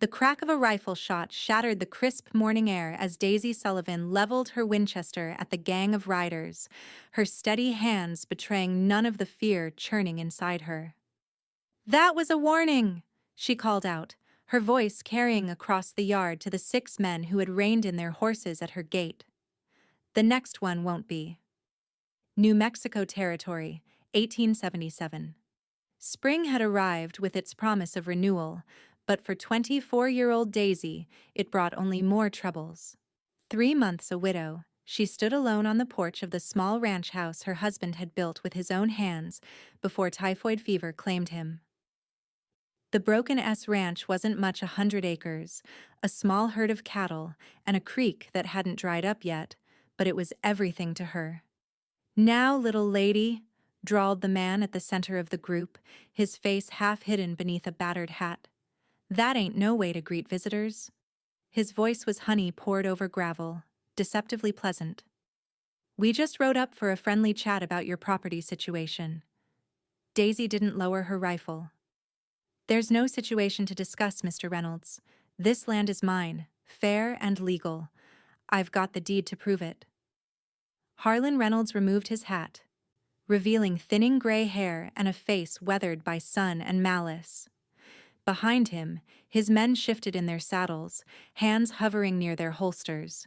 The crack of a rifle shot shattered the crisp morning air as Daisy Sullivan leveled her Winchester at the gang of riders, her steady hands betraying none of the fear churning inside her. "That was a warning!" she called out, her voice carrying across the yard to the 6 men who had reined in their horses at her gate. "The next one won't be." New Mexico Territory, 1877. Spring had arrived with its promise of renewal, but for 24-year-old Daisy, it brought only more troubles. 3 months a widow, she stood alone on the porch of the small ranch house her husband had built with his own hands before typhoid fever claimed him. The Broken S Ranch wasn't much 100 acres, a small herd of cattle, and a creek that hadn't dried up yet, but it was everything to her. "Now, little lady," drawled the man at the center of the group, his face half hidden beneath a battered hat. "That ain't no way to greet visitors." His voice was honey poured over gravel, deceptively pleasant. "We just rode up for a friendly chat about your property situation." Daisy didn't lower her rifle. "There's no situation to discuss, Mr. Reynolds. This land is mine, fair and legal. I've got the deed to prove it." Harlan Reynolds removed his hat, revealing thinning gray hair and a face weathered by sun and malice. Behind him, his men shifted in their saddles, hands hovering near their holsters.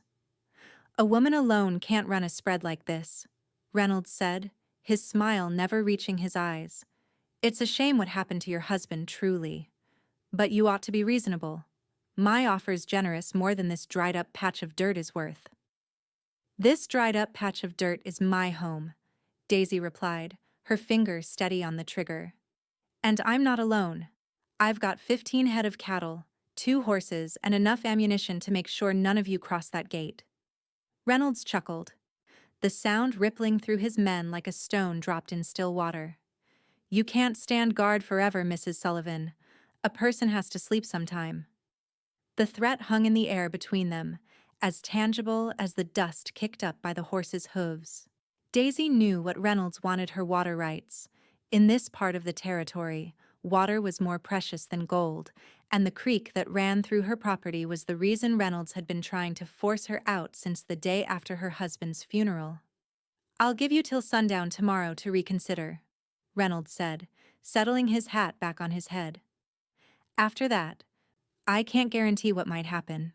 "A woman alone can't run a spread like this," Reynolds said, his smile never reaching his eyes. "It's a shame what happened to your husband, truly. But you ought to be reasonable. My offer's generous more than this dried-up patch of dirt is worth." "This dried-up patch of dirt is my home," Daisy replied, her finger steady on the trigger. "And I'm not alone. I've got 15 head of cattle, 2 horses, and enough ammunition to make sure none of you cross that gate." Reynolds chuckled, the sound rippling through his men like a stone dropped in still water. "You can't stand guard forever, Mrs. Sullivan. A person has to sleep sometime." The threat hung in the air between them, as tangible as the dust kicked up by the horses' hooves. Daisy knew what Reynolds wanted her water rights. In this part of the territory, water was more precious than gold, and the creek that ran through her property was the reason Reynolds had been trying to force her out since the day after her husband's funeral. "I'll give you till sundown tomorrow to reconsider," Reynolds said, settling his hat back on his head. "After that, I can't guarantee what might happen.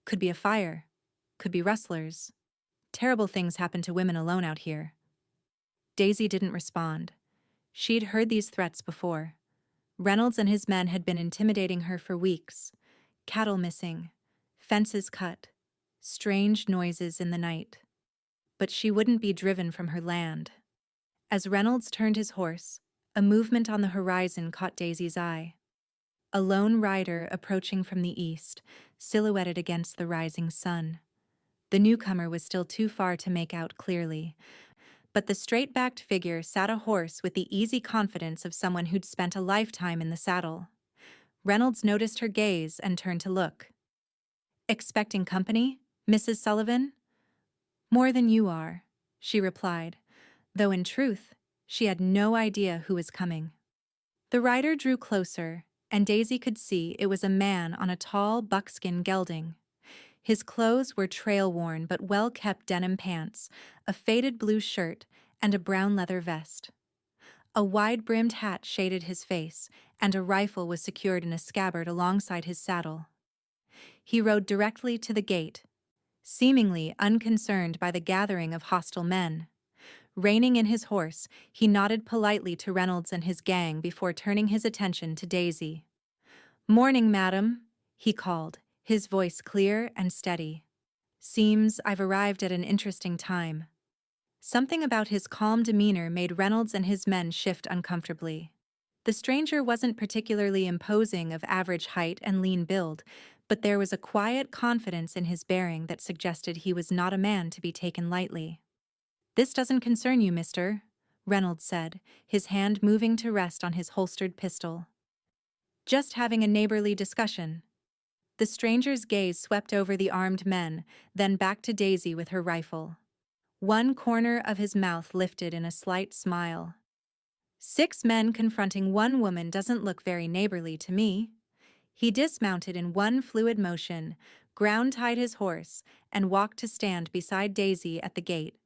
Could be a fire. Could be rustlers. Terrible things happen to women alone out here." Daisy didn't respond. She'd heard these threats before. Reynolds and his men had been intimidating her for weeks. Cattle missing, fences cut, strange noises in the night. But she wouldn't be driven from her land. As Reynolds turned his horse, a movement on the horizon caught Daisy's eye. A lone rider approaching from the east, silhouetted against the rising sun. The newcomer was still too far to make out clearly, but the straight-backed figure sat a horse with the easy confidence of someone who'd spent a lifetime in the saddle. Reynolds noticed her gaze and turned to look. "Expecting company, Mrs. Sullivan?" "More than you are," she replied, though in truth, she had no idea who was coming. The rider drew closer, and Daisy could see it was a man on a tall buckskin gelding. His clothes were trail-worn but well-kept denim pants, a faded blue shirt, and a brown leather vest. A wide-brimmed hat shaded his face, and a rifle was secured in a scabbard alongside his saddle. He rode directly to the gate, seemingly unconcerned by the gathering of hostile men. Reining in his horse, he nodded politely to Reynolds and his gang before turning his attention to Daisy. "Morning, madam," he called, his voice clear and steady. "Seems I've arrived at an interesting time." Something about his calm demeanor made Reynolds and his men shift uncomfortably. The stranger wasn't particularly imposing, of average height and lean build, but there was a quiet confidence in his bearing that suggested he was not a man to be taken lightly. "This doesn't concern you, mister," Reynolds said, his hand moving to rest on his holstered pistol. "Just having a neighborly discussion." The stranger's gaze swept over the armed men, then back to Daisy with her rifle. One corner of his mouth lifted in a slight smile. "6 men confronting one woman doesn't look very neighborly to me." He dismounted in one fluid motion, ground-tied his horse, and walked to stand beside Daisy at the gate.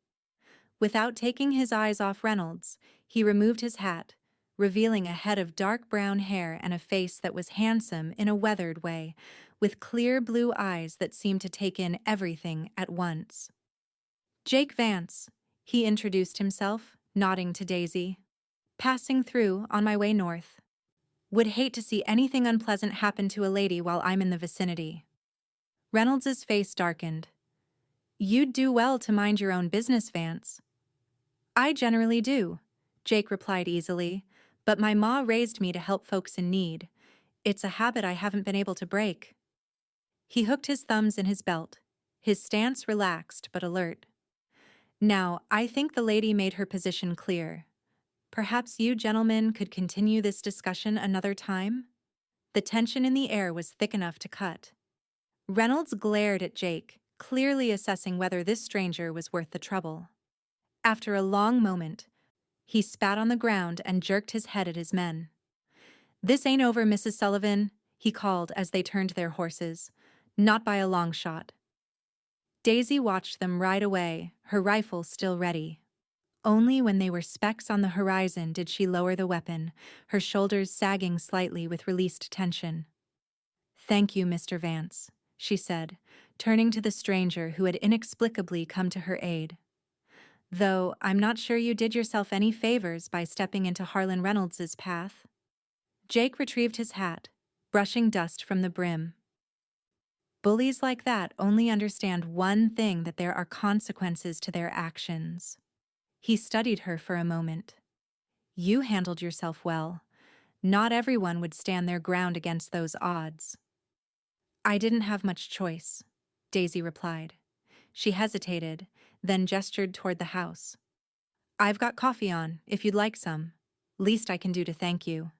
Without taking his eyes off Reynolds, he removed his hat, revealing a head of dark brown hair and a face that was handsome in a weathered way, with clear blue eyes that seemed to take in everything at once. "Jake Vance," he introduced himself, nodding to Daisy. "Passing through on my way north. Would hate to see anything unpleasant happen to a lady while I'm in the vicinity." Reynolds's face darkened. "You'd do well to mind your own business, Vance." "I generally do," Jake replied easily, "but my ma raised me to help folks in need. It's a habit I haven't been able to break." He hooked his thumbs in his belt, his stance relaxed but alert. "Now, I think the lady made her position clear. Perhaps you gentlemen could continue this discussion another time?" The tension in the air was thick enough to cut. Reynolds glared at Jake, clearly assessing whether this stranger was worth the trouble. After a long moment, he spat on the ground and jerked his head at his men. "This ain't over, Mrs. Sullivan," he called as they turned their horses. "Not by a long shot." Daisy watched them ride away, her rifle still ready. Only when they were specks on the horizon did she lower the weapon, her shoulders sagging slightly with released tension. "Thank you, Mr. Vance," she said, turning to the stranger who had inexplicably come to her aid. "Though I'm not sure you did yourself any favors by stepping into Harlan Reynolds's path." Jake retrieved his hat, brushing dust from the brim. "Bullies like that only understand one thing, that there are consequences to their actions." He studied her for a moment. "You handled yourself well. Not everyone would stand their ground against those odds." "I didn't have much choice," Daisy replied. She hesitated, then gestured toward the house. "I've got coffee on, if you'd like some. Least I can do to thank you."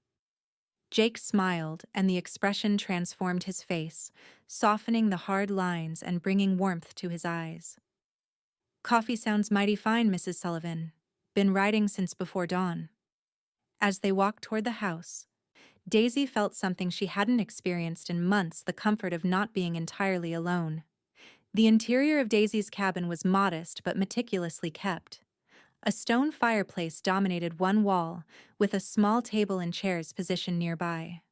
Jake smiled, and the expression transformed his face, softening the hard lines and bringing warmth to his eyes. "Coffee sounds mighty fine, Mrs. Sullivan. Been riding since before dawn." As they walked toward the house, Daisy felt something she hadn't experienced in months: the comfort of not being entirely alone. The interior of Daisy's cabin was modest but meticulously kept. A stone fireplace dominated one wall, with a small table and chairs positioned nearby.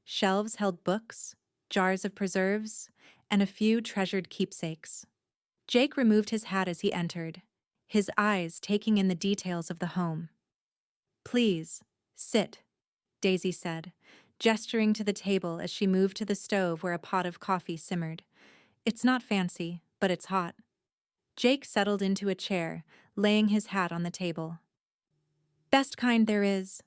Shelves held books, jars of preserves, and a few treasured keepsakes. Jake removed his hat as he entered, his eyes taking in the details of the home. "Please, sit," Daisy said, gesturing to the table as she moved to the stove where a pot of coffee simmered. "It's not fancy, but it's hot." Jake settled into a chair, laying his hat on the table. "Best kind there is."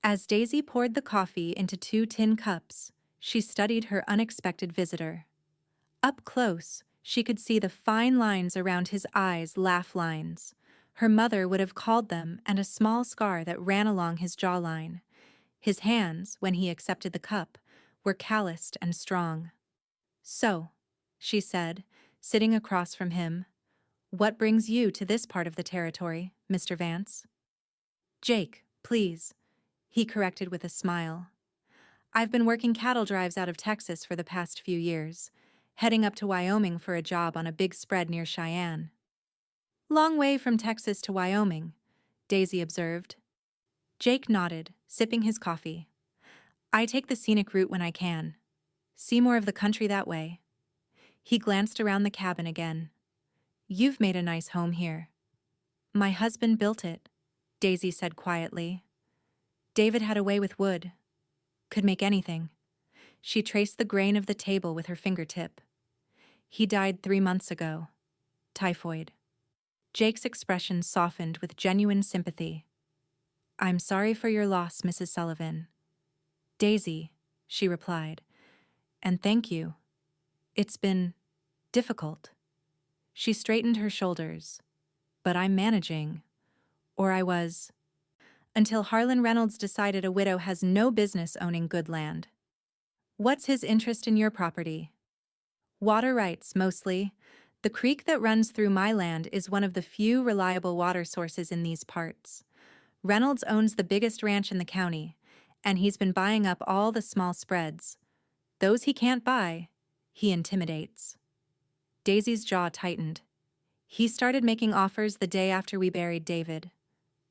As Daisy poured the coffee into 2 tin cups, she studied her unexpected visitor. Up close, she could see the fine lines around his eyes, laugh lines. Her mother would have called them, and a small scar that ran along his jawline. His hands, when he accepted the cup, were calloused and strong. "So," she said, sitting across from him, "what brings you to this part of the territory, Mr. Vance?" "Jake, please," he corrected with a smile. "I've been working cattle drives out of Texas for the past few years, heading up to Wyoming for a job on a big spread near Cheyenne." "Long way from Texas to Wyoming," Daisy observed. Jake nodded, sipping his coffee. "I take the scenic route when I can. See more of the country that way." He glanced around the cabin again. "You've made a nice home here." "My husband built it," Daisy said quietly. "David had a way with wood. Could make anything." She traced the grain of the table with her fingertip. "He died 3 months ago. Typhoid." Jake's expression softened with genuine sympathy. "I'm sorry for your loss, Mrs. Sullivan." "Daisy," she replied, "and thank you. It's been difficult." She straightened her shoulders. "But I'm managing. Or I was. Until Harlan Reynolds decided a widow has no business owning good land." "What's his interest in your property?" "Water rights, mostly. The creek that runs through my land is one of the few reliable water sources in these parts. Reynolds owns the biggest ranch in the county, and he's been buying up all the small spreads. Those he can't buy, he intimidates. Daisy's jaw tightened. He started making offers the day after we buried David.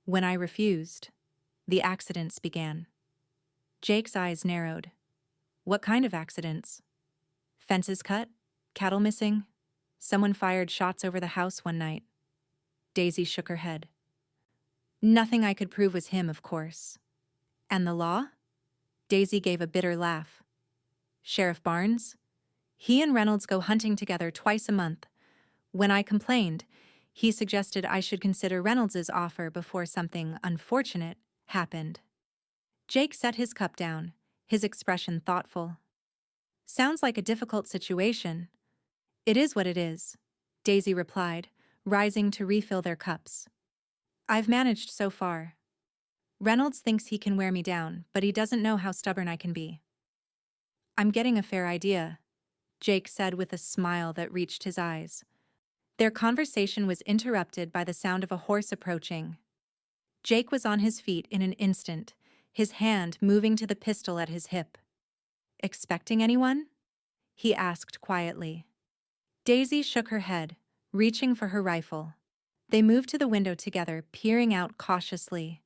When I refused, the accidents began. Jake's eyes narrowed. What kind of accidents? Fences cut? Cattle missing? Someone fired shots over the house one night. Daisy shook her head. Nothing I could prove was him, of course. And the law? Daisy gave a bitter laugh. Sheriff Barnes? He and Reynolds go hunting together twice a month. When I complained, he suggested I should consider Reynolds's offer before something unfortunate happened. Jake set his cup down, his expression thoughtful. Sounds like a difficult situation. It is what it is, Daisy replied, rising to refill their cups. I've managed so far. Reynolds thinks he can wear me down, but he doesn't know how stubborn I can be. I'm getting a fair idea, Jake said with a smile that reached his eyes. Their conversation was interrupted by the sound of a horse approaching. Jake was on his feet in an instant, his hand moving to the pistol at his hip. Expecting anyone? He asked quietly. Daisy shook her head, reaching for her rifle. They moved to the window together, peering out cautiously.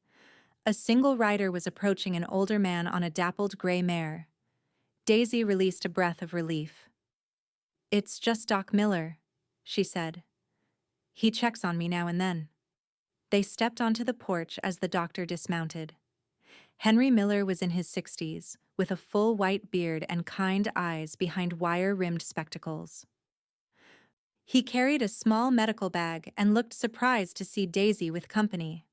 A single rider was approaching an older man on a dappled gray mare. Daisy released a breath of relief. It's just Doc Miller, she said. He checks on me now and then. They stepped onto the porch as the doctor dismounted. Henry Miller was in his 60s, with a full white beard and kind eyes behind wire-rimmed spectacles. He carried a small medical bag and looked surprised to see Daisy with company.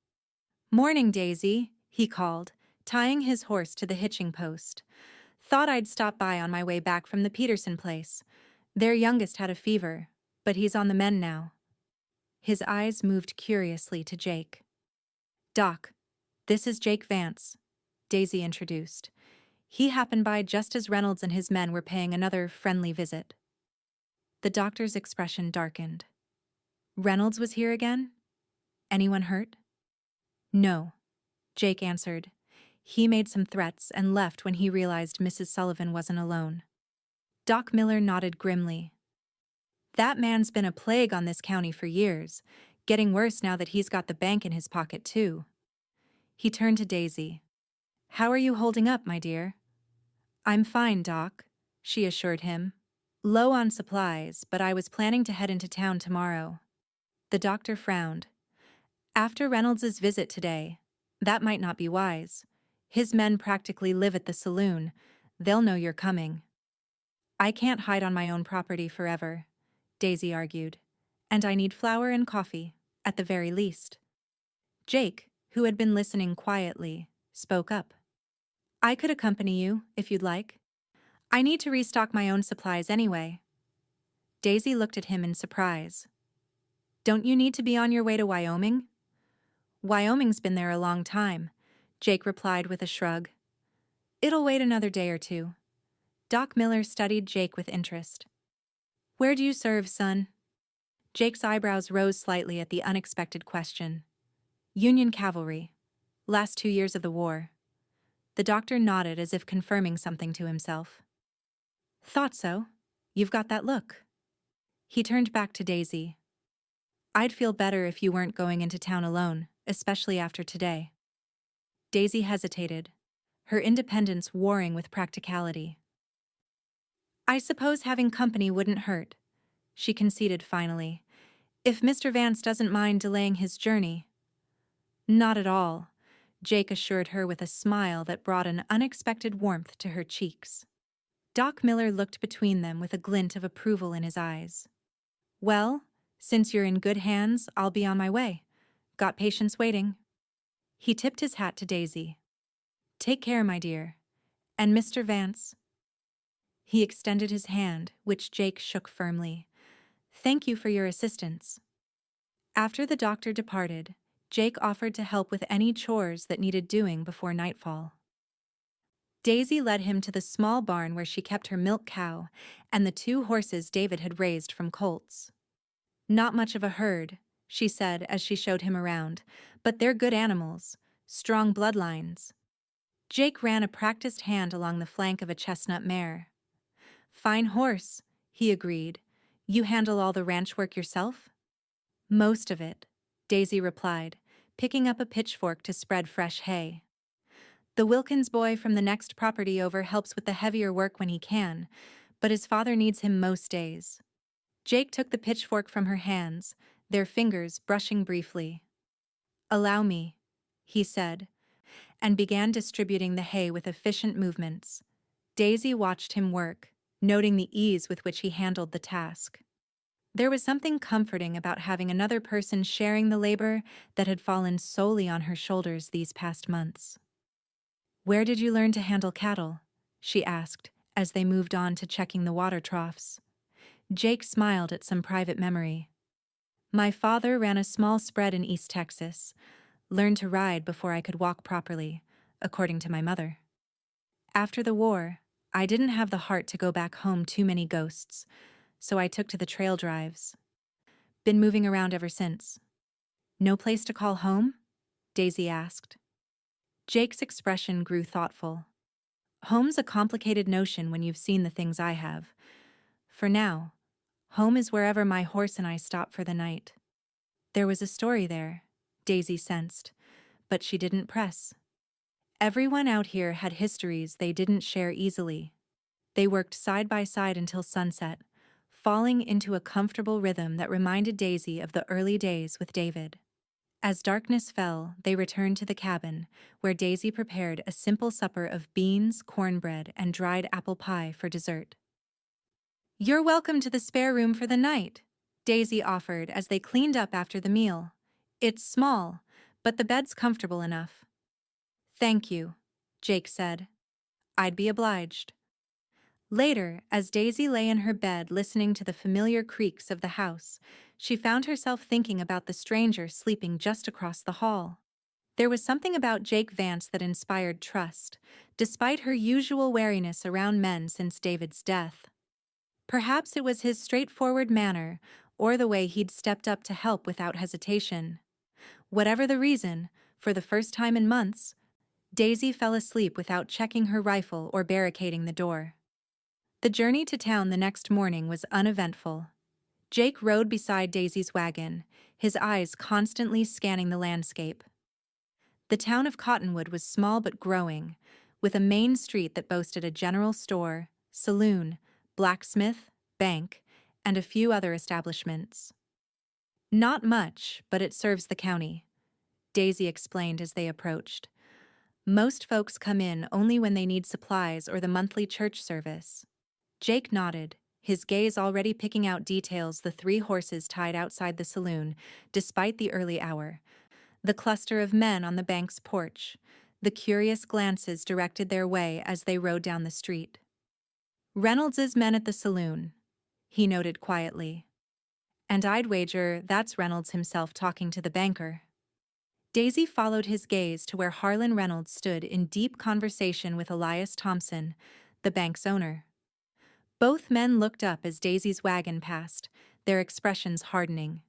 Morning, Daisy, he called, tying his horse to the hitching post. Thought I'd stop by on my way back from the Peterson place. Their youngest had a fever, but he's on the mend now. His eyes moved curiously to Jake. Doc, this is Jake Vance, Daisy introduced. He happened by just as Reynolds and his men were paying another friendly visit. The doctor's expression darkened. Reynolds was here again? Anyone hurt? No, Jake answered. He made some threats and left when he realized Mrs. Sullivan wasn't alone. Doc Miller nodded grimly. That man's been a plague on this county for years, getting worse now that he's got the bank in his pocket too. He turned to Daisy. How are you holding up, my dear? I'm fine, Doc, she assured him. Low on supplies, but I was planning to head into town tomorrow. The doctor frowned. After Reynolds's visit today, that might not be wise. His men practically live at the saloon. They'll know you're coming. I can't hide on my own property forever, Daisy argued. And I need flour and coffee, at the very least. Jake, who had been listening quietly, spoke up. I could accompany you, if you'd like. I need to restock my own supplies anyway. Daisy looked at him in surprise. Don't you need to be on your way to Wyoming? Wyoming's been there a long time, Jake replied with a shrug. It'll wait another day or two. Doc Miller studied Jake with interest. Where do you serve, son? Jake's eyebrows rose slightly at the unexpected question. Union Cavalry. Last 2 years of the war. The doctor nodded as if confirming something to himself. Thought so. You've got that look. He turned back to Daisy. I'd feel better if you weren't going into town alone, especially after today. Daisy hesitated, her independence warring with practicality. I suppose having company wouldn't hurt, she conceded finally. If Mr. Vance doesn't mind delaying his journey. Not at all, Jake assured her with a smile that brought an unexpected warmth to her cheeks. Doc Miller looked between them with a glint of approval in his eyes. Well, since you're in good hands, I'll be on my way. Got patients waiting. He tipped his hat to Daisy. Take care, my dear. And Mr. Vance. He extended his hand, which Jake shook firmly. Thank you for your assistance. After the doctor departed, Jake offered to help with any chores that needed doing before nightfall. Daisy led him to the small barn where she kept her milk cow and the 2 horses David had raised from colts. Not much of a herd, she said as she showed him around, but they're good animals, strong bloodlines. Jake ran a practiced hand along the flank of a chestnut mare. Fine horse, he agreed. You handle all the ranch work yourself? Most of it, Daisy replied, picking up a pitchfork to spread fresh hay. The Wilkins boy from the next property over helps with the heavier work when he can, but his father needs him most days. Jake took the pitchfork from her hands, their fingers brushing briefly. Allow me, he said, and began distributing the hay with efficient movements. Daisy watched him work, noting the ease with which he handled the task. There was something comforting about having another person sharing the labor that had fallen solely on her shoulders these past months. Where did you learn to handle cattle? She asked, as they moved on to checking the water troughs. Jake smiled at some private memory. My father ran a small spread in East Texas, learned to ride before I could walk properly, according to my mother. After the war, I didn't have the heart to go back home too many ghosts, so I took to the trail drives. Been moving around ever since. No place to call home? Daisy asked. Jake's expression grew thoughtful. Home's a complicated notion when you've seen the things I have. For now, home is wherever my horse and I stop for the night. There was a story there, Daisy sensed, but she didn't press. Everyone out here had histories they didn't share easily. They worked side by side until sunset, falling into a comfortable rhythm that reminded Daisy of the early days with David. As darkness fell, they returned to the cabin, where Daisy prepared a simple supper of beans, cornbread, and dried apple pie for dessert. You're welcome to the spare room for the night, Daisy offered as they cleaned up after the meal. It's small, but the bed's comfortable enough. Thank you, Jake said. I'd be obliged. Later, as Daisy lay in her bed listening to the familiar creaks of the house, she found herself thinking about the stranger sleeping just across the hall. There was something about Jake Vance that inspired trust, despite her usual wariness around men since David's death. Perhaps it was his straightforward manner, or the way he'd stepped up to help without hesitation. Whatever the reason, for the first time in months, Daisy fell asleep without checking her rifle or barricading the door. The journey to town the next morning was uneventful. Jake rode beside Daisy's wagon, his eyes constantly scanning the landscape. The town of Cottonwood was small but growing, with a main street that boasted a general store, saloon, blacksmith, bank, and a few other establishments. Not much, but it serves the county, Daisy explained as they approached. Most folks come in only when they need supplies or the monthly church service. Jake nodded, his gaze already picking out details: the 3 horses tied outside the saloon, despite the early hour, the cluster of men on the bank's porch, the curious glances directed their way as they rode down the street. Reynolds's men at the saloon, he noted quietly. And I'd wager that's Reynolds himself talking to the banker. Daisy followed his gaze to where Harlan Reynolds stood in deep conversation with Elias Thompson, the bank's owner. Both men looked up as Daisy's wagon passed, their expressions hardening.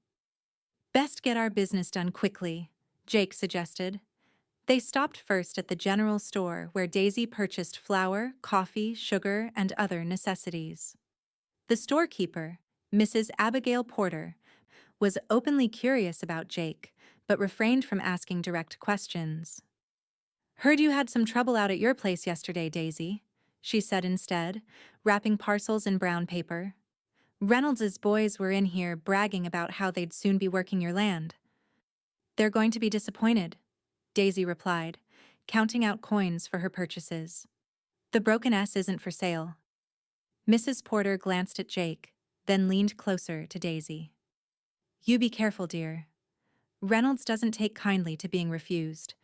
Best get our business done quickly, Jake suggested. They stopped first at the general store where Daisy purchased flour, coffee, sugar, and other necessities. The storekeeper, Mrs. Abigail Porter, was openly curious about Jake, but refrained from asking direct questions. Heard you had some trouble out at your place yesterday, Daisy, she said instead, wrapping parcels in brown paper. Reynolds's boys were in here bragging about how they'd soon be working your land. They're going to be disappointed, Daisy replied, counting out coins for her purchases. The broken S isn't for sale. Mrs. Porter glanced at Jake, then leaned closer to Daisy. You be careful, dear. Reynolds doesn't take kindly to being refused.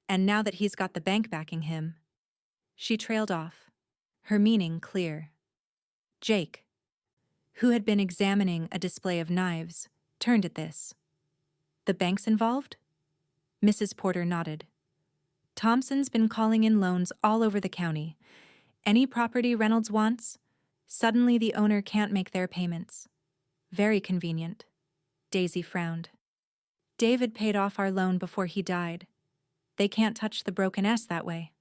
And now that he's got the bank backing him. She trailed off, her meaning clear. Jake, who had been examining a display of knives, turned at this. The bank's involved? Mrs. Porter nodded. Thompson's been calling in loans all over the county. Any property Reynolds wants, suddenly the owner can't make their payments. Very convenient. Daisy frowned. David paid off our loan before he died. They can't touch the broken S that way.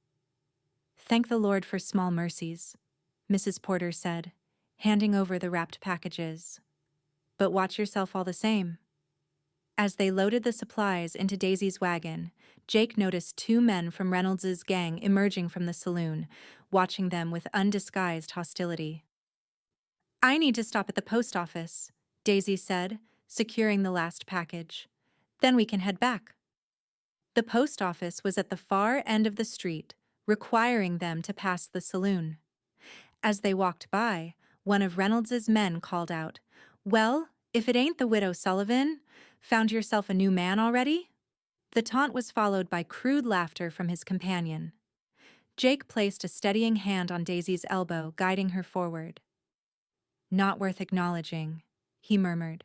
Thank the Lord for small mercies. Mrs. Porter said, handing over the wrapped packages. But watch yourself all the same. As they loaded the supplies into Daisy's wagon, Jake noticed two men from Reynolds's gang emerging from the saloon, watching them with undisguised hostility. I need to stop at the post office, Daisy said, securing the last package. Then we can head back. The post office was at the far end of the street, requiring them to pass the saloon. As they walked by, one of Reynolds's men called out, "Well, if it ain't the widow Sullivan, found yourself a new man already?" The taunt was followed by crude laughter from his companion. Jake placed a steadying hand on Daisy's elbow, guiding her forward. "Not worth acknowledging," he murmured.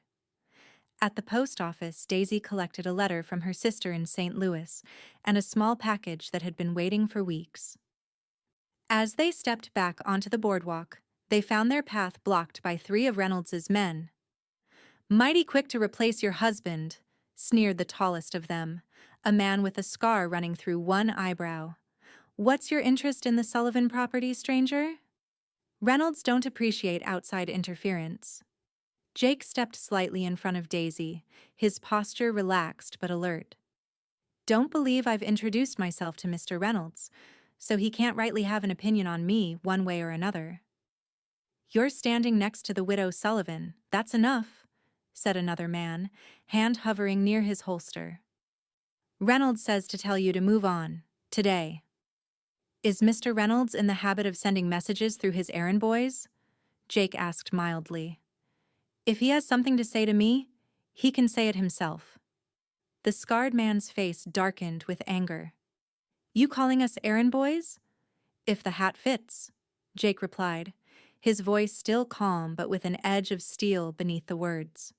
At the post office, Daisy collected a letter from her sister in St. Louis and a small package that had been waiting for weeks. As they stepped back onto the boardwalk, they found their path blocked by three of Reynolds's men. "Mighty quick to replace your husband," sneered the tallest of them, a man with a scar running through one eyebrow. "What's your interest in the Sullivan property, stranger?" Reynolds don't appreciate outside interference. Jake stepped slightly in front of Daisy, his posture relaxed but alert. "Don't believe I've introduced myself to Mr. Reynolds, so he can't rightly have an opinion on me one way or another." "You're standing next to the widow Sullivan, that's enough," said another man, hand hovering near his holster. "Reynolds says to tell you to move on, today." "Is Mr. Reynolds in the habit of sending messages through his errand boys?" Jake asked mildly. "If he has something to say to me, he can say it himself." The scarred man's face darkened with anger. "You calling us errand boys?" "If the hat fits," Jake replied, his voice still calm but with an edge of steel beneath the words.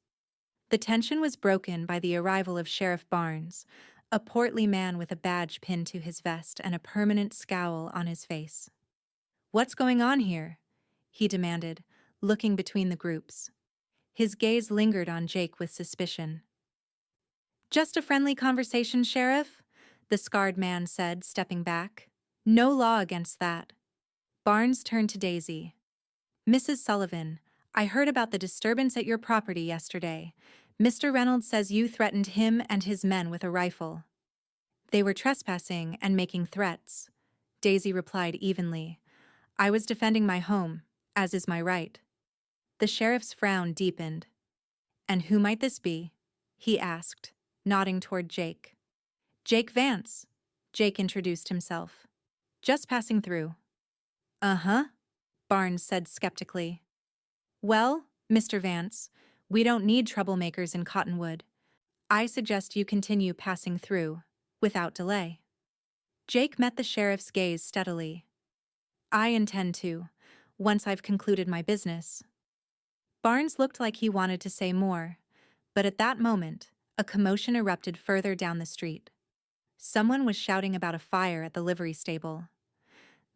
The tension was broken by the arrival of Sheriff Barnes, a portly man with a badge pinned to his vest and a permanent scowl on his face. "What's going on here?" he demanded, looking between the groups. His gaze lingered on Jake with suspicion. "Just a friendly conversation, Sheriff," the scarred man said, stepping back. "No law against that." Barnes turned to Daisy. "Mrs. Sullivan, I heard about the disturbance at your property yesterday. Mr. Reynolds says you threatened him and his men with a rifle." "They were trespassing and making threats," Daisy replied evenly. "I was defending my home, as is my right." The sheriff's frown deepened. "And who might this be?" he asked, nodding toward Jake. "Jake Vance," Jake introduced himself. "Just passing through." "Uh-huh," Barnes said skeptically. "Well, Mr. Vance, we don't need troublemakers in Cottonwood. I suggest you continue passing through, without delay." Jake met the sheriff's gaze steadily. "I intend to, once I've concluded my business." Barnes looked like he wanted to say more, but at that moment, a commotion erupted further down the street. Someone was shouting about a fire at the livery stable.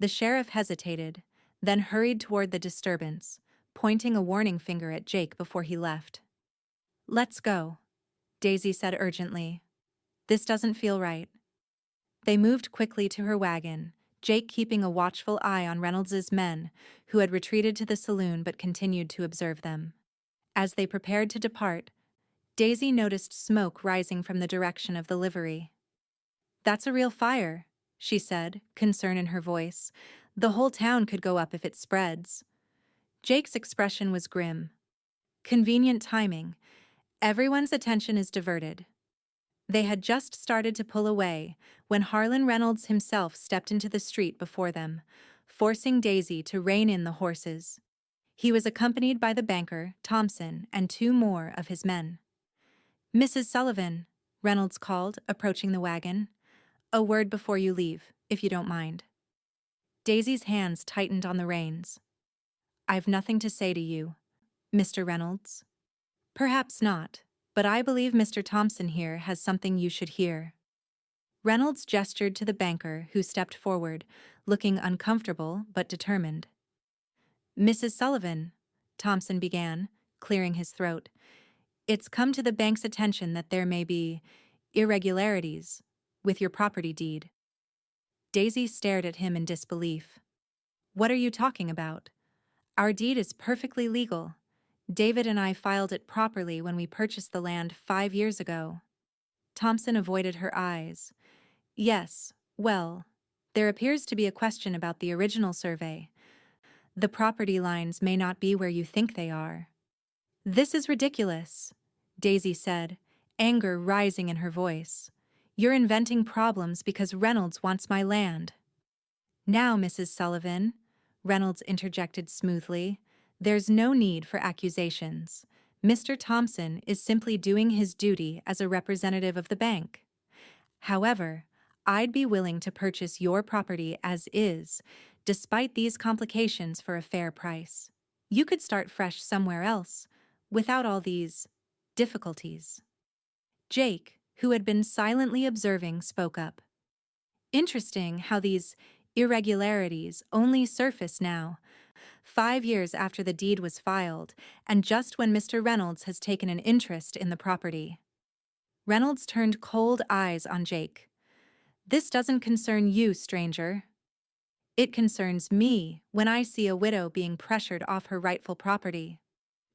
The sheriff hesitated, then hurried toward the disturbance, pointing a warning finger at Jake before he left. "Let's go," Daisy said urgently. "This doesn't feel right." They moved quickly to her wagon, Jake keeping a watchful eye on Reynolds's men, who had retreated to the saloon but continued to observe them. As they prepared to depart, Daisy noticed smoke rising from the direction of the livery. "That's a real fire," she said, concern in her voice. "The whole town could go up if it spreads." Jake's expression was grim. Convenient timing. Everyone's attention is diverted. They had just started to pull away when Harlan Reynolds himself stepped into the street before them, forcing Daisy to rein in the horses. He was accompanied by the banker, Thompson, and two more of his men. "Mrs. Sullivan," Reynolds called, approaching the wagon. "A word before you leave, if you don't mind." Daisy's hands tightened on the reins. "I've nothing to say to you, Mr. Reynolds." "Perhaps not, but I believe Mr. Thompson here has something you should hear." Reynolds gestured to the banker, who stepped forward, looking uncomfortable but determined. "Mrs. Sullivan," Thompson began, clearing his throat, "it's come to the bank's attention that there may be irregularities with your property deed." Daisy stared at him in disbelief. "What are you talking about?" Our deed is perfectly legal. David and I filed it properly when we purchased the land 5 years ago. Thompson avoided her eyes. Yes, well, there appears to be a question about the original survey. The property lines may not be where you think they are. This is ridiculous, Daisy said, anger rising in her voice. You're inventing problems because Reynolds wants my land. Now, Mrs. Sullivan, Reynolds interjected smoothly, there's no need for accusations. Mr. Thompson is simply doing his duty as a representative of the bank. However, I'd be willing to purchase your property as is, despite these complications for a fair price. You could start fresh somewhere else, without all these difficulties. Jake, who had been silently observing, spoke up. Interesting how these irregularities only surface now, 5 years after the deed was filed, and just when Mr. Reynolds has taken an interest in the property. Reynolds turned cold eyes on Jake. This doesn't concern you, stranger. It concerns me when I see a widow being pressured off her rightful property.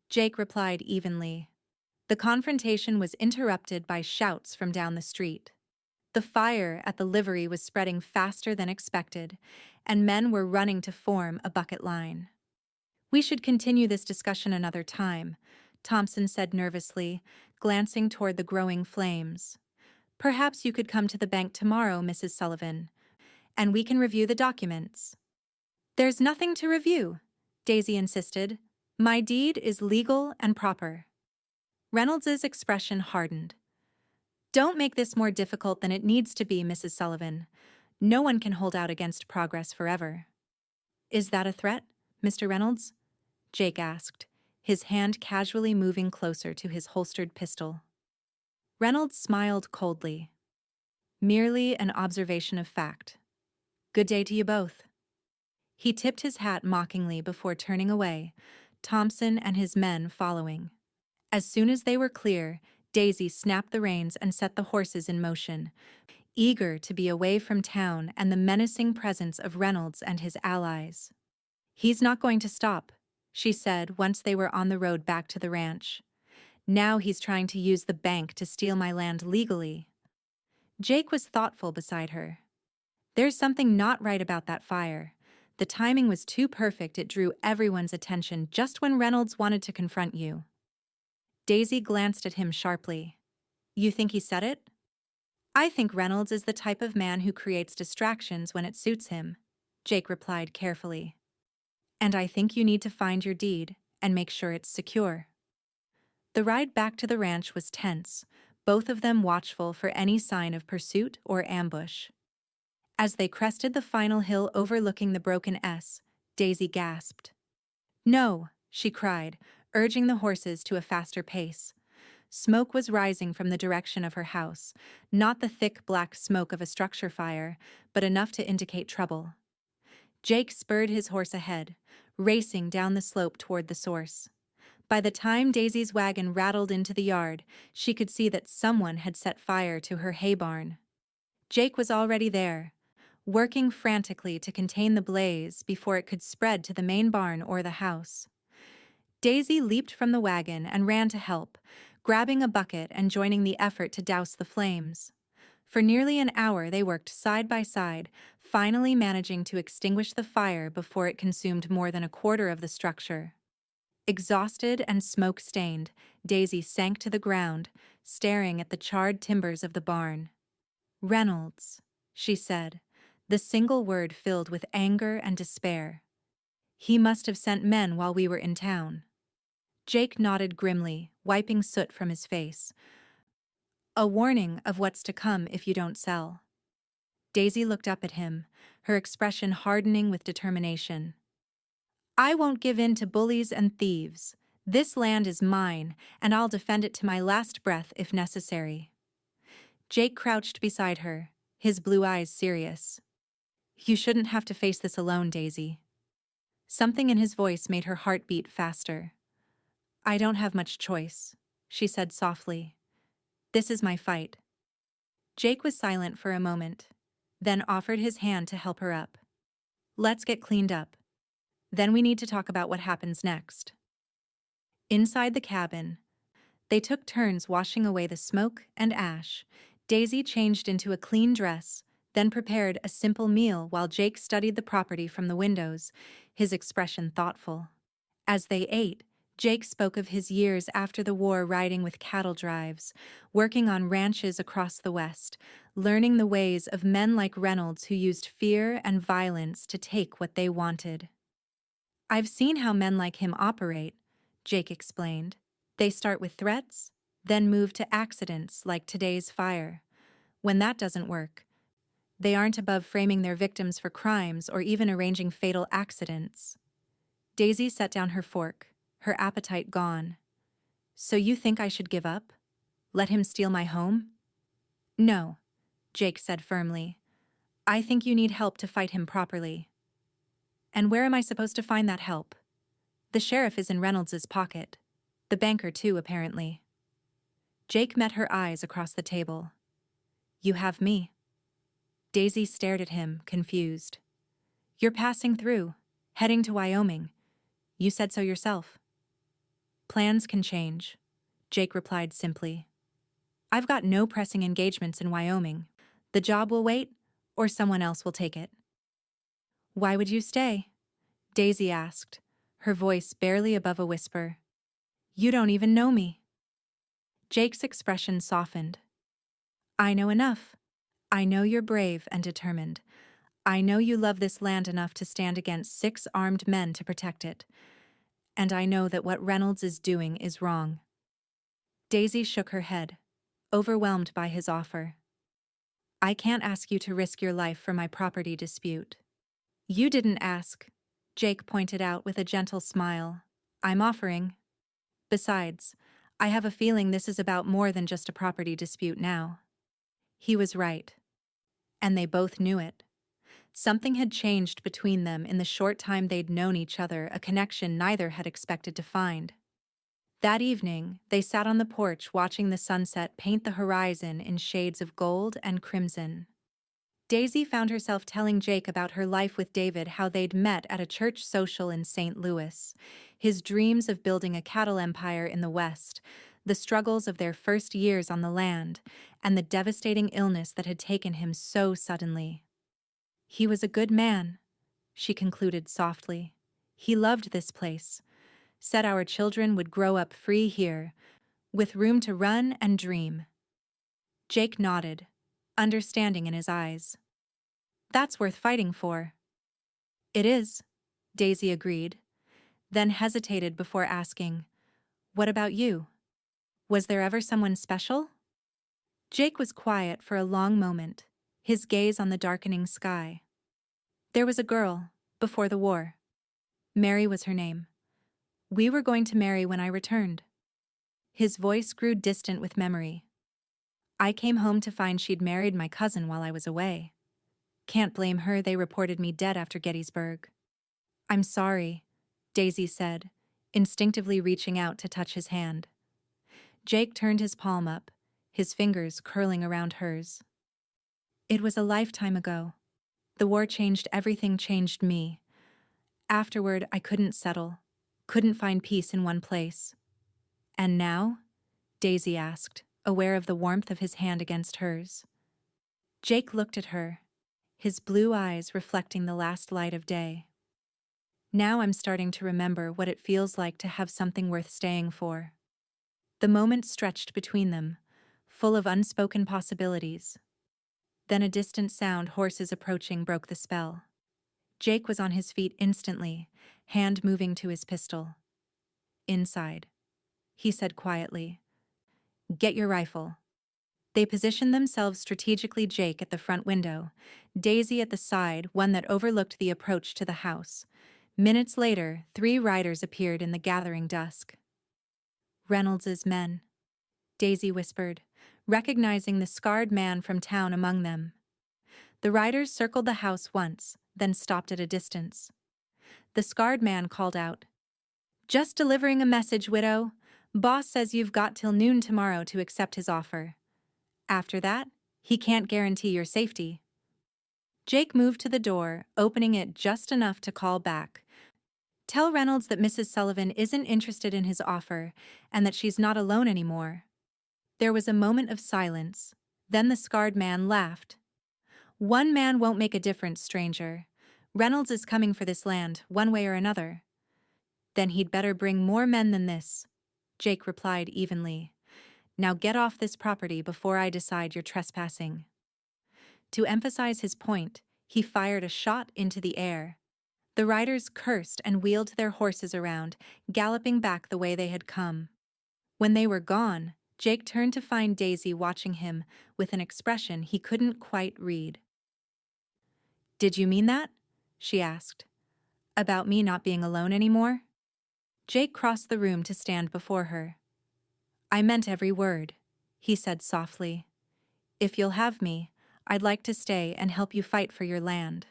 Jake replied evenly. The confrontation was interrupted by shouts from down the street. The fire at the livery was spreading faster than expected, and men were running to form a bucket line. We should continue this discussion another time, Thompson said nervously, glancing toward the growing flames. Perhaps you could come to the bank tomorrow, Mrs. Sullivan, and we can review the documents. There's nothing to review, Daisy insisted. My deed is legal and proper. Reynolds's expression hardened. Don't make this more difficult than it needs to be, Mrs. Sullivan. No one can hold out against progress forever. Is that a threat, Mr. Reynolds? Jake asked, his hand casually moving closer to his holstered pistol. Reynolds smiled coldly. Merely an observation of fact. Good day to you both. He tipped his hat mockingly before turning away, Thompson and his men following. As soon as they were clear, Daisy snapped the reins and set the horses in motion, eager to be away from town and the menacing presence of Reynolds and his allies. He's not going to stop, she said once they were on the road back to the ranch. Now he's trying to use the bank to steal my land legally. Jake was thoughtful beside her. There's something not right about that fire. The timing was too perfect, it drew everyone's attention just when Reynolds wanted to confront you. Daisy glanced at him sharply. You think he said it? I think Reynolds is the type of man who creates distractions when it suits him, Jake replied carefully. And I think you need to find your deed and make sure it's secure. The ride back to the ranch was tense, both of them watchful for any sign of pursuit or ambush. As they crested the final hill overlooking the broken S, Daisy gasped. No, she cried, urging the horses to a faster pace. Smoke was rising from the direction of her house, not the thick black smoke of a structure fire, but enough to indicate trouble. Jake spurred his horse ahead, racing down the slope toward the source. By the time Daisy's wagon rattled into the yard, she could see that someone had set fire to her hay barn. Jake was already there, working frantically to contain the blaze before it could spread to the main barn or the house. Daisy leaped from the wagon and ran to help, grabbing a bucket and joining the effort to douse the flames. For nearly an hour they worked side by side, finally managing to extinguish the fire before it consumed more than a quarter of the structure. Exhausted and smoke-stained, Daisy sank to the ground, staring at the charred timbers of the barn. Reynolds, she said, the single word filled with anger and despair. He must have sent men while we were in town. Jake nodded grimly, wiping soot from his face. A warning of what's to come if you don't sell. Daisy looked up at him, her expression hardening with determination. I won't give in to bullies and thieves. This land is mine, and I'll defend it to my last breath if necessary. Jake crouched beside her, his blue eyes serious. You shouldn't have to face this alone, Daisy. Something in his voice made her heart beat faster. I don't have much choice, she said softly. This is my fight. Jake was silent for a moment, then offered his hand to help her up. Let's get cleaned up. Then we need to talk about what happens next. Inside the cabin, they took turns washing away the smoke and ash. Daisy changed into a clean dress, then prepared a simple meal while Jake studied the property from the windows, his expression thoughtful. As they ate, Jake spoke of his years after the war riding with cattle drives, working on ranches across the West, learning the ways of men like Reynolds who used fear and violence to take what they wanted. "I've seen how men like him operate," Jake explained. "They start with threats, then move to accidents like today's fire. When that doesn't work, they aren't above framing their victims for crimes or even arranging fatal accidents." Daisy set down her fork, her appetite gone. "So you think I should give up? Let him steal my home?" "No," Jake said firmly. "I think you need help to fight him properly." "And where am I supposed to find that help?" "The sheriff is in Reynolds's pocket. The banker too, apparently." Jake met her eyes across the table. "You have me." Daisy stared at him, confused. "You're passing through, heading to Wyoming. You said so yourself." "Plans can change," Jake replied simply. "I've got no pressing engagements in Wyoming. The job will wait, or someone else will take it." "Why would you stay?" Daisy asked, her voice barely above a whisper. "You don't even know me." Jake's expression softened. "I know enough. I know you're brave and determined. I know you love this land enough to stand against 6 armed men to protect it. And I know that what Reynolds is doing is wrong." Daisy shook her head, overwhelmed by his offer. "I can't ask you to risk your life for my property dispute." "You didn't ask," Jake pointed out with a gentle smile. "I'm offering. Besides, I have a feeling this is about more than just a property dispute now." He was right. And they both knew it. Something had changed between them in the short time they'd known each other, a connection neither had expected to find. That evening, they sat on the porch watching the sunset paint the horizon in shades of gold and crimson. Daisy found herself telling Jake about her life with David, how they'd met at a church social in St. Louis, his dreams of building a cattle empire in the West, the struggles of their first years on the land, and the devastating illness that had taken him so suddenly. "He was a good man," she concluded softly. "He loved this place, said our children would grow up free here, with room to run and dream." Jake nodded, understanding in his eyes. "That's worth fighting for." "It is," Daisy agreed, then hesitated before asking, "What about you? Was there ever someone special?" Jake was quiet for a long moment, his gaze on the darkening sky. "There was a girl, before the war. Mary was her name. We were going to marry when I returned." His voice grew distant with memory. "I came home to find she'd married my cousin while I was away. Can't blame her, they reported me dead after Gettysburg." "I'm sorry," Daisy said, instinctively reaching out to touch his hand. Jake turned his palm up, his fingers curling around hers. "It was a lifetime ago. The war changed everything, changed me. Afterward, I couldn't settle, couldn't find peace in one place." "And now?" Daisy asked, aware of the warmth of his hand against hers. Jake looked at her, his blue eyes reflecting the last light of day. "Now I'm starting to remember what it feels like to have something worth staying for." The moment stretched between them, full of unspoken possibilities. Then a distant sound, horses approaching, broke the spell. Jake was on his feet instantly, hand moving to his pistol. "Inside," he said quietly. "Get your rifle." They positioned themselves strategically, Jake at the front window, Daisy at the side, one that overlooked the approach to the house. Minutes later, 3 riders appeared in the gathering dusk. "Reynolds's men," Daisy whispered, recognizing the scarred man from town among them. The riders circled the house once, then stopped at a distance. The scarred man called out, "Just delivering a message, widow. Boss says you've got till noon tomorrow to accept his offer. After that, he can't guarantee your safety." Jake moved to the door, opening it just enough to call back, Tell Reynolds that Mrs. Sullivan isn't interested in his offer and that she's not alone anymore." There was a moment of silence. Then the scarred man laughed. "One man won't make a difference, stranger. Reynolds is coming for this land, one way or another." "Then he'd better bring more men than this," Jake replied evenly. "Now get off this property before I decide you're trespassing." To emphasize his point, he fired a shot into the air. The riders cursed and wheeled their horses around, galloping back the way they had come. When they were gone, Jake turned to find Daisy watching him with an expression he couldn't quite read. "Did you mean that?" she asked. "About me not being alone anymore?" Jake crossed the room to stand before her. "I meant every word," he said softly. "If you'll have me, I'd like to stay and help you fight for your land."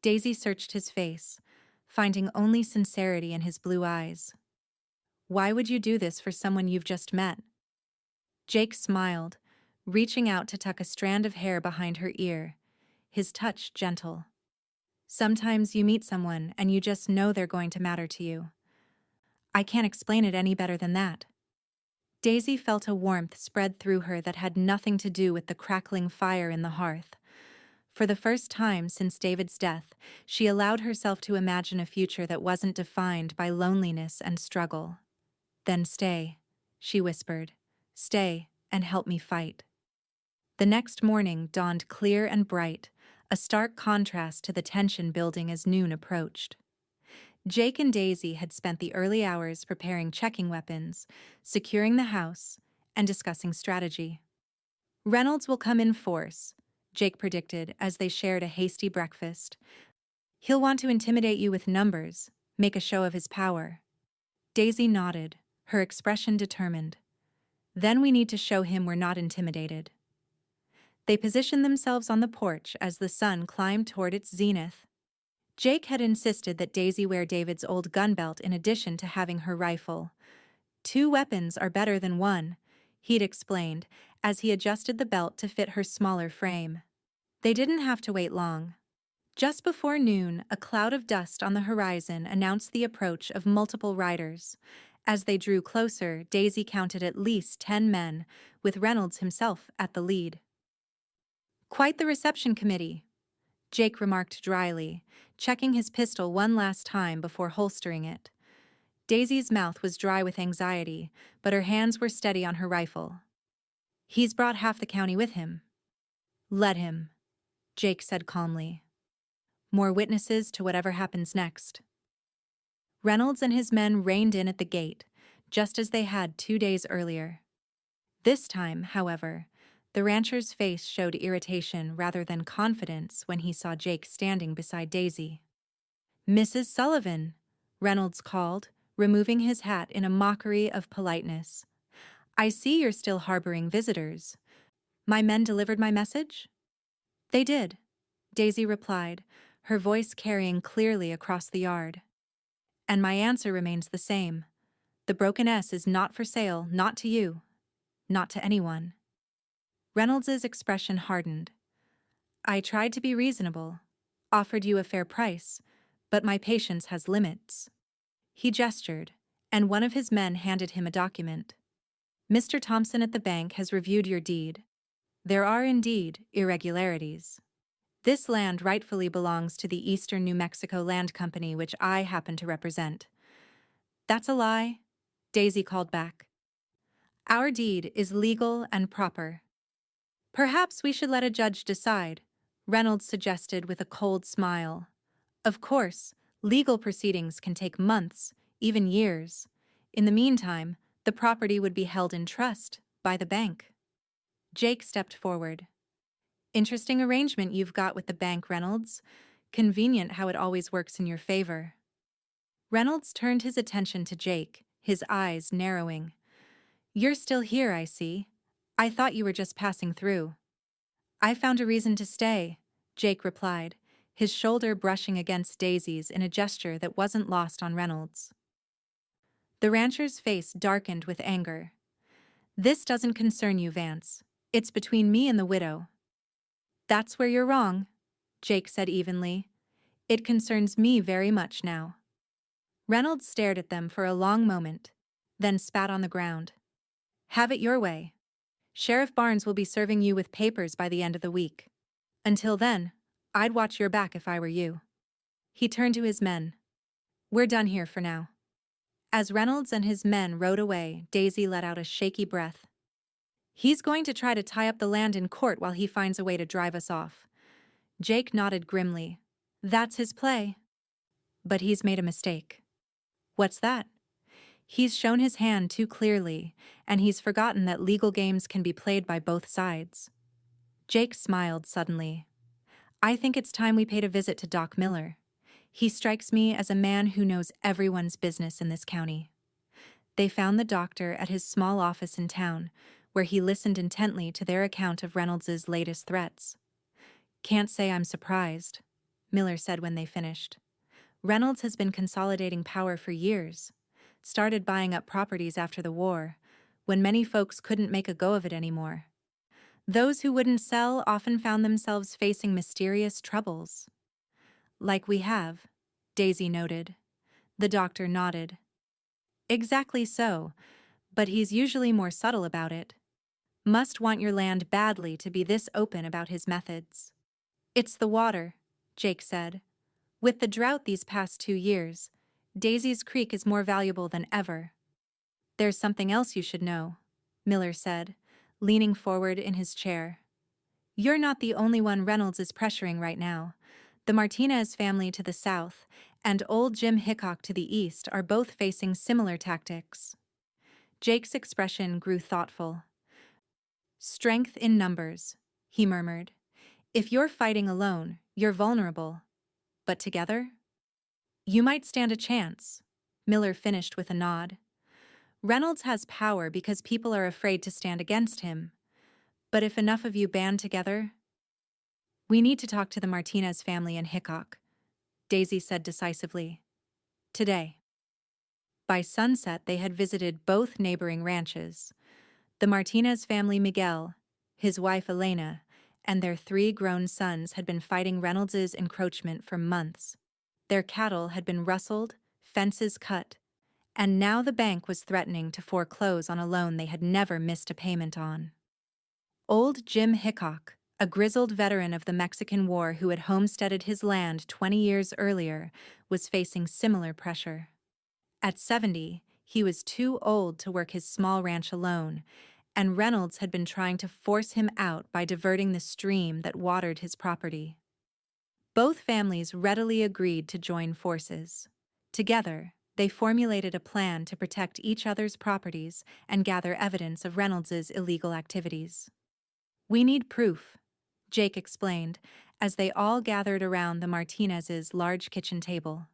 Daisy searched his face, finding only sincerity in his blue eyes. "Why would you do this for someone you've just met?" Jake smiled, reaching out to tuck a strand of hair behind her ear, his touch gentle. "Sometimes you meet someone and you just know they're going to matter to you. I can't explain it any better than that." Daisy felt a warmth spread through her that had nothing to do with the crackling fire in the hearth. For the first time since David's death, she allowed herself to imagine a future that wasn't defined by loneliness and struggle. "Then stay," she whispered. "Stay and help me fight." The next morning dawned clear and bright, a stark contrast to the tension building as noon approached. Jake and Daisy had spent the early hours preparing checking weapons, securing the house, and discussing strategy. "Reynolds will come in force," Jake predicted as they shared a hasty breakfast. "He'll want to intimidate you with numbers, make a show of his power." Daisy nodded, her expression determined. "Then we need to show him we're not intimidated." They positioned themselves on the porch as the sun climbed toward its zenith. Jake had insisted that Daisy wear David's old gun belt in addition to having her rifle. "Two weapons are better than one," he'd explained as he adjusted the belt to fit her smaller frame. They didn't have to wait long. Just before noon, a cloud of dust on the horizon announced the approach of multiple riders. As they drew closer, Daisy counted at least 10 men, with Reynolds himself at the lead. "Quite the reception committee," Jake remarked dryly, checking his pistol one last time before holstering it. Daisy's mouth was dry with anxiety, but her hands were steady on her rifle. "He's brought half the county with him." "Let him," Jake said calmly. "More witnesses to whatever happens next." Reynolds and his men reined in at the gate, just as they had 2 days earlier. This time, however, the rancher's face showed irritation rather than confidence when he saw Jake standing beside Daisy. "Mrs. Sullivan," Reynolds called, removing his hat in a mockery of politeness. "I see you're still harboring visitors. My men delivered my message?" "They did," Daisy replied, her voice carrying clearly across the yard. "And my answer remains the same. The Broken S is not for sale, not to you, not to anyone." Reynolds's expression hardened. "I tried to be reasonable, offered you a fair price, but my patience has limits." He gestured, and one of his men handed him a document. "Mr. Thompson at the bank has reviewed your deed. There are indeed irregularities. This land rightfully belongs to the Eastern New Mexico Land Company, which I happen to represent." "That's a lie," Daisy called back. "Our deed is legal and proper." "Perhaps we should let a judge decide," Reynolds suggested with a cold smile. "Of course, legal proceedings can take months, even years. In the meantime, the property would be held in trust by the bank." Jake stepped forward. "Interesting arrangement you've got with the bank, Reynolds. Convenient how it always works in your favor." Reynolds turned his attention to Jake, his eyes narrowing. "You're still here, I see. I thought you were just passing through." "I found a reason to stay," Jake replied, his shoulder brushing against Daisy's in a gesture that wasn't lost on Reynolds. The rancher's face darkened with anger. "This doesn't concern you, Vance. It's between me and the widow." "That's where you're wrong," Jake said evenly. "It concerns me very much now." Reynolds stared at them for a long moment, then spat on the ground. Have it your way. Sheriff Barnes will be serving you with papers by the end of the week. Until then, I'd watch your back if I were you. He turned to his men. We're done here for now. As Reynolds and his men rode away, Daisy let out a shaky breath. He's going to try to tie up the land in court while he finds a way to drive us off. Jake nodded grimly. That's his play. But he's made a mistake. What's that? He's shown his hand too clearly, and he's forgotten that legal games can be played by both sides. Jake smiled suddenly. I think it's time we paid a visit to Doc Miller. He strikes me as a man who knows everyone's business in this county. They found the doctor at his small office in town, where he listened intently to their account of Reynolds's latest threats. Can't say I'm surprised, Miller said when they finished. Reynolds has been consolidating power for years. Started buying up properties after the war, when many folks couldn't make a go of it anymore. Those who wouldn't sell often found themselves facing mysterious troubles. Like we have, Daisy noted. The doctor nodded. Exactly so, but he's usually more subtle about it. Must want your land badly to be this open about his methods. It's the water, Jake said. With the drought these past 2 years, Daisy's Creek is more valuable than ever. There's something else you should know, Miller said, leaning forward in his chair. You're not the only one Reynolds is pressuring right now. The Martinez family to the south and old Jim Hickok to the east are both facing similar tactics. Jake's expression grew thoughtful. Strength in numbers, he murmured. If you're fighting alone, you're vulnerable. But together? You might stand a chance, Miller finished with a nod. Reynolds has power because people are afraid to stand against him. But if enough of you band together... We need to talk to the Martinez family in Hickok, Daisy said decisively. Today. By sunset, they had visited both neighboring ranches. The Martinez family Miguel, his wife Elena, and their 3 grown sons had been fighting Reynolds's encroachment for months. Their cattle had been rustled, fences cut, and now the bank was threatening to foreclose on a loan they had never missed a payment on. Old Jim Hickok, a grizzled veteran of the Mexican War who had homesteaded his land 20 years earlier, was facing similar pressure. At 70, he was too old to work his small ranch alone, and Reynolds had been trying to force him out by diverting the stream that watered his property. Both families readily agreed to join forces. Together, they formulated a plan to protect each other's properties and gather evidence of Reynolds's illegal activities. We need proof, Jake explained, as they all gathered around the Martinez's large kitchen table.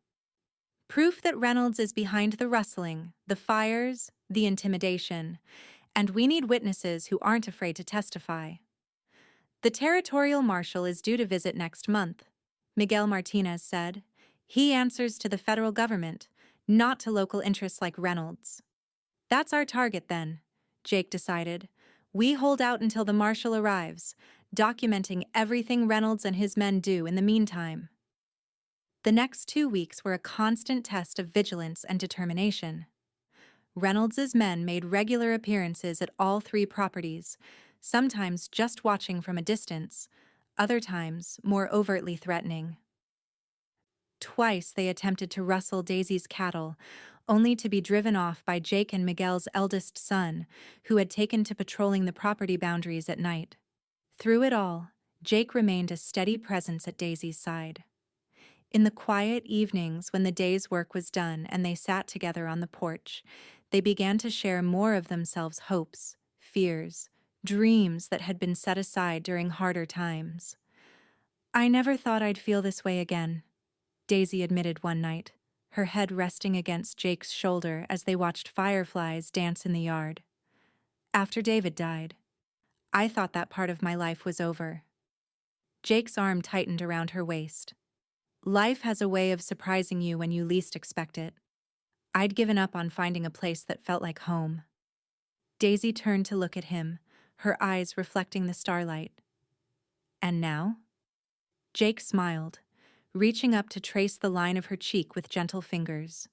Proof that Reynolds is behind the rustling, the fires, the intimidation, and we need witnesses who aren't afraid to testify. The territorial marshal is due to visit next month, Miguel Martinez said. He answers to the federal government, not to local interests like Reynolds. That's our target then, Jake decided. We hold out until the marshal arrives, documenting everything Reynolds and his men do in the meantime. The next 2 weeks were a constant test of vigilance and determination. Reynolds's men made regular appearances at all 3 properties, sometimes just watching from a distance, other times more overtly threatening. Twice they attempted to rustle Daisy's cattle, only to be driven off by Jake and Miguel's eldest son, who had taken to patrolling the property boundaries at night. Through it all, Jake remained a steady presence at Daisy's side. In the quiet evenings when the day's work was done and they sat together on the porch, they began to share more of themselves' hopes, fears, dreams that had been set aside during harder times. I never thought I'd feel this way again, Daisy admitted one night, her head resting against Jake's shoulder as they watched fireflies dance in the yard. After David died, I thought that part of my life was over. Jake's arm tightened around her waist. Life has a way of surprising you when you least expect it. I'd given up on finding a place that felt like home. Daisy turned to look at him, her eyes reflecting the starlight. And now? Jake smiled, reaching up to trace the line of her cheek with gentle fingers.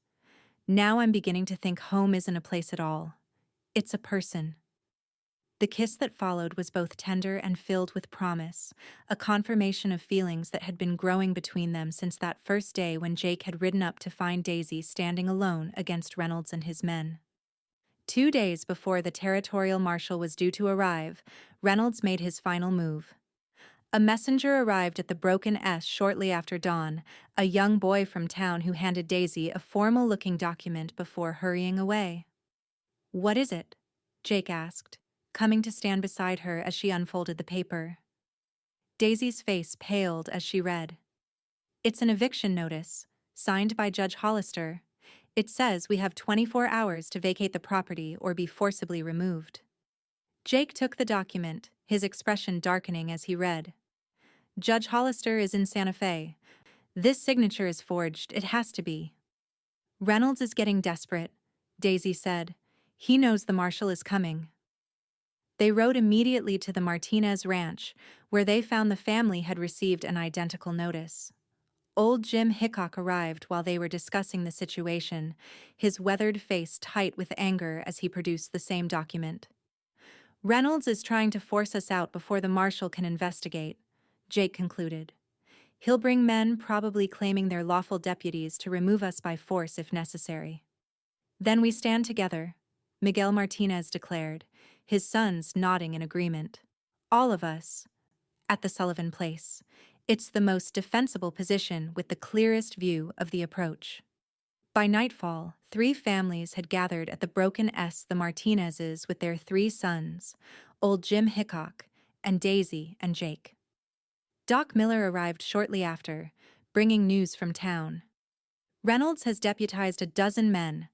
Now I'm beginning to think home isn't a place at all. It's a person. The kiss that followed was both tender and filled with promise, a confirmation of feelings that had been growing between them since that first day when Jake had ridden up to find Daisy standing alone against Reynolds and his men. 2 days before the territorial marshal was due to arrive, Reynolds made his final move. A messenger arrived at the Broken S shortly after dawn, a young boy from town who handed Daisy a formal-looking document before hurrying away. "What is it?" Jake asked, coming to stand beside her as she unfolded the paper. Daisy's face paled as she read. "It's an eviction notice, signed by Judge Hollister. It says we have 24 hours to vacate the property or be forcibly removed." Jake took the document, his expression darkening as he read. "Judge Hollister is in Santa Fe. This signature is forged, it has to be." "Reynolds is getting desperate," Daisy said. "He knows the marshal is coming." They rode immediately to the Martinez ranch, where they found the family had received an identical notice. Old Jim Hickok arrived while they were discussing the situation, his weathered face tight with anger as he produced the same document. "Reynolds is trying to force us out before the marshal can investigate," Jake concluded. "He'll bring men probably claiming they're lawful deputies to remove us by force if necessary." "Then we stand together," Miguel Martinez declared, his sons nodding in agreement. "All of us. At the Sullivan place. It's the most defensible position with the clearest view of the approach." By nightfall, 3 families had gathered at the Broken S the Martinezes with their 3 sons, old Jim Hickok, and Daisy and Jake. Doc Miller arrived shortly after, bringing news from town. "Reynolds has deputized a dozen men,"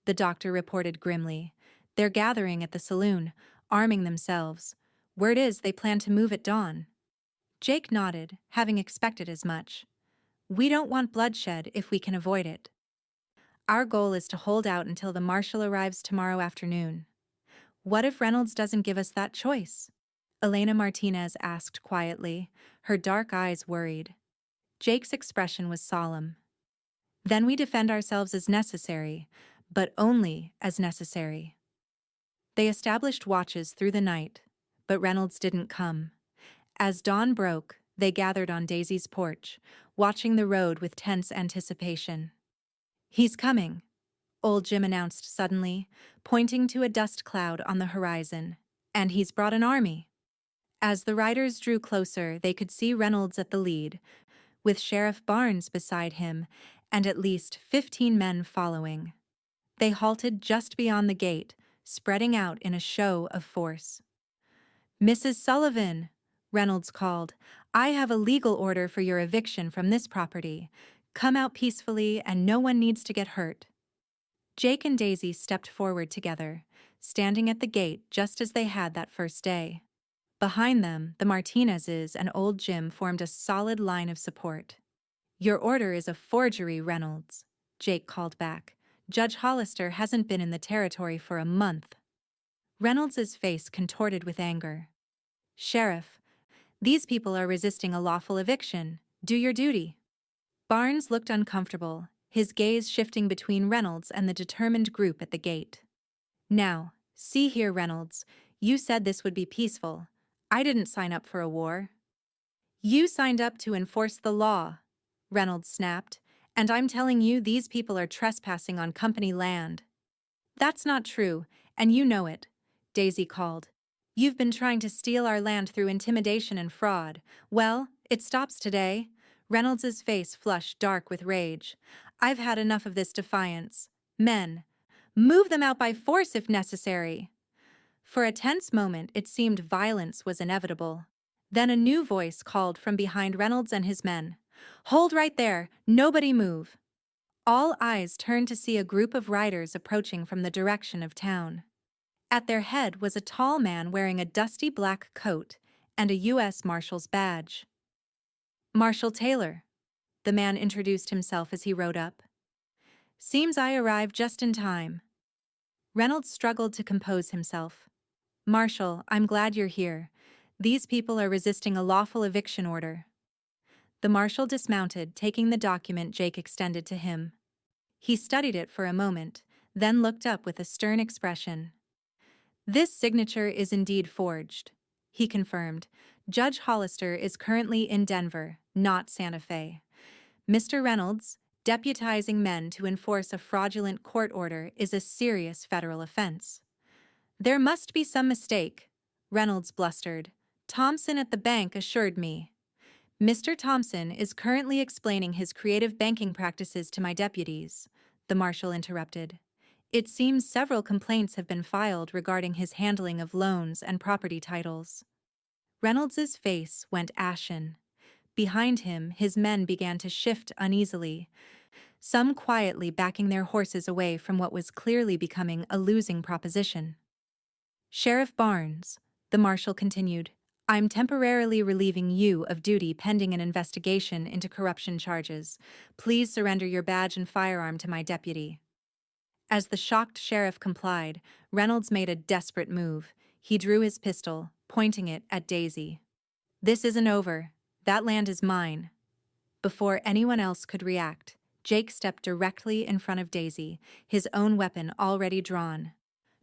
the doctor reported grimly. "They're gathering at the saloon, arming themselves. Word is they plan to move at dawn." Jake nodded, having expected as much. "We don't want bloodshed if we can avoid it. Our goal is to hold out until the marshal arrives tomorrow afternoon." "What if Reynolds doesn't give us that choice?" Elena Martinez asked quietly, her dark eyes worried. Jake's expression was solemn. "Then we defend ourselves as necessary, but only as necessary." They established watches through the night, but Reynolds didn't come. As dawn broke, they gathered on Daisy's porch, watching the road with tense anticipation. "He's coming," old Jim announced suddenly, pointing to a dust cloud on the horizon. "And he's brought an army." As the riders drew closer, they could see Reynolds at the lead, with Sheriff Barnes beside him and at least 15 men following. They halted just beyond the gate, spreading out in a show of force. "Mrs. Sullivan," Reynolds called, "I have a legal order for your eviction from this property. Come out peacefully and no one needs to get hurt." Jake and Daisy stepped forward together, standing at the gate just as they had that first day. Behind them, the Martinezes and old Jim formed a solid line of support. "Your order is a forgery, Reynolds," Jake called back. "Judge Hollister hasn't been in the territory for a month." Reynolds's face contorted with anger. "Sheriff, these people are resisting a lawful eviction. Do your duty." Barnes looked uncomfortable, his gaze shifting between Reynolds and the determined group at the gate. "Now, see here, Reynolds, you said this would be peaceful. I didn't sign up for a war." "You signed up to enforce the law," Reynolds snapped, "and I'm telling you these people are trespassing on company land." "That's not true, and you know it," Daisy called. "You've been trying to steal our land through intimidation and fraud. Well, it stops today." Reynolds's face flushed dark with rage. "I've had enough of this defiance. Men, move them out by force if necessary." For a tense moment, it seemed violence was inevitable. Then a new voice called from behind Reynolds and his men. "Hold right there, nobody move." All eyes turned to see a group of riders approaching from the direction of town. At their head was a tall man wearing a dusty black coat and a U.S. Marshal's badge. "Marshal Taylor," the man introduced himself as he rode up. "Seems I arrived just in time." Reynolds struggled to compose himself. "Marshal, I'm glad you're here. These people are resisting a lawful eviction order." The marshal dismounted, taking the document Jake extended to him. He studied it for a moment, then looked up with a stern expression. "This signature is indeed forged," he confirmed. "Judge Hollister is currently in Denver, not Santa Fe. Mr. Reynolds, deputizing men to enforce a fraudulent court order is a serious federal offense." "There must be some mistake," Reynolds blustered. "Thompson at the bank assured me." "Mr. Thompson is currently explaining his creative banking practices to my deputies," the marshal interrupted. "It seems several complaints have been filed regarding his handling of loans and property titles." Reynolds's face went ashen. Behind him, his men began to shift uneasily, some quietly backing their horses away from what was clearly becoming a losing proposition. "Sheriff Barnes," the marshal continued, "I'm temporarily relieving you of duty pending an investigation into corruption charges. Please surrender your badge and firearm to my deputy." As the shocked sheriff complied, Reynolds made a desperate move. He drew his pistol, pointing it at Daisy. "This isn't over. That land is mine." Before anyone else could react, Jake stepped directly in front of Daisy, his own weapon already drawn.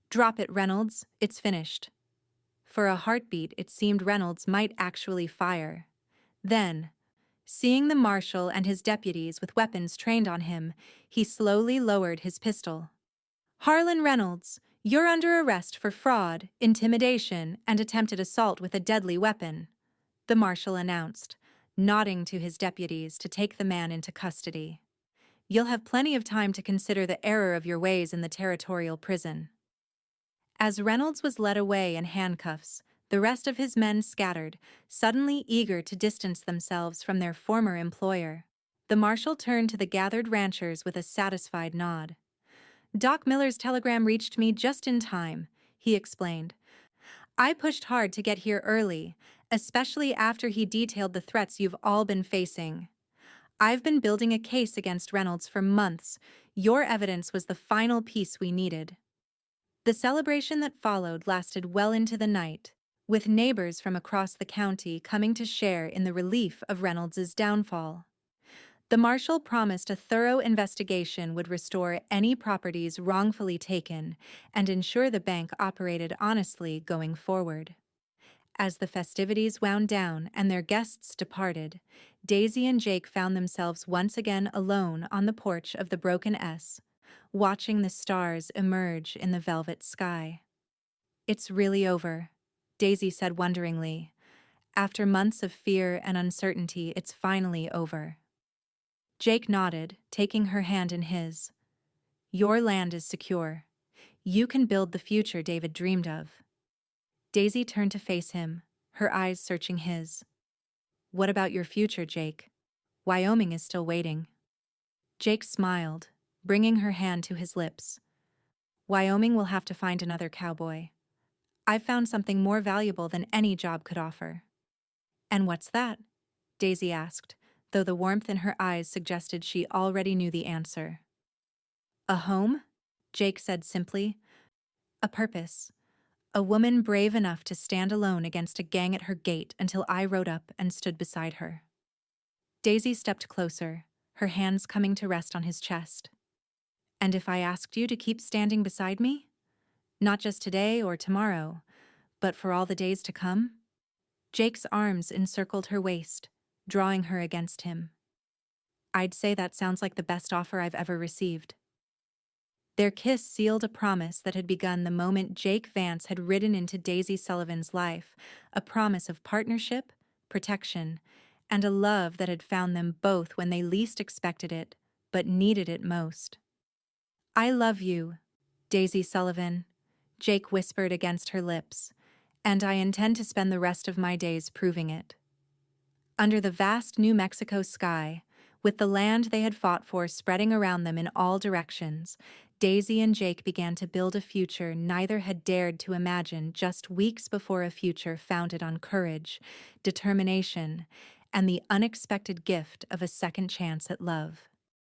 "Drop it, Reynolds. It's finished." For a heartbeat, it seemed Reynolds might actually fire. Then, seeing the marshal and his deputies with weapons trained on him, he slowly lowered his pistol. "Harlan Reynolds, you're under arrest for fraud, intimidation, and attempted assault with a deadly weapon," the marshal announced, nodding to his deputies to take the man into custody. "You'll have plenty of time to consider the error of your ways in the territorial prison." As Reynolds was led away in handcuffs, the rest of his men scattered, suddenly eager to distance themselves from their former employer. The marshal turned to the gathered ranchers with a satisfied nod. "Doc Miller's telegram reached me just in time," he explained. "I pushed hard to get here early, especially after he detailed the threats you've all been facing. I've been building a case against Reynolds for months. Your evidence was the final piece we needed." The celebration that followed lasted well into the night, with neighbors from across the county coming to share in the relief of Reynolds's downfall. The marshal promised a thorough investigation would restore any properties wrongfully taken and ensure the bank operated honestly going forward. As the festivities wound down and their guests departed, Daisy and Jake found themselves once again alone on the porch of the Broken S, watching the stars emerge in the velvet sky. "It's really over," Daisy said wonderingly. "After months of fear and uncertainty, it's finally over." Jake nodded, taking her hand in his. "Your land is secure. You can build the future David dreamed of." Daisy turned to face him, her eyes searching his. "What about your future, Jake? Wyoming is still waiting." Jake smiled, bringing her hand to his lips. "Wyoming will have to find another cowboy. I've found something more valuable than any job could offer." "And what's that?" Daisy asked, though the warmth in her eyes suggested she already knew the answer. "A home?" Jake said simply. "A purpose. A woman brave enough to stand alone against a gang at her gate until I rode up and stood beside her." Daisy stepped closer, her hands coming to rest on his chest. "And if I asked you to keep standing beside me? Not just today or tomorrow, but for all the days to come?" Jake's arms encircled her waist, drawing her against him. "I'd say that sounds like the best offer I've ever received." Their kiss sealed a promise that had begun the moment Jake Vance had ridden into Daisy Sullivan's life, a promise of partnership, protection, and a love that had found them both when they least expected it, but needed it most. "I love you, Daisy Sullivan," Jake whispered against her lips, "and I intend to spend the rest of my days proving it." Under the vast New Mexico sky, with the land they had fought for spreading around them in all directions, Daisy and Jake began to build a future neither had dared to imagine just weeks before, a future founded on courage, determination, and the unexpected gift of a second chance at love.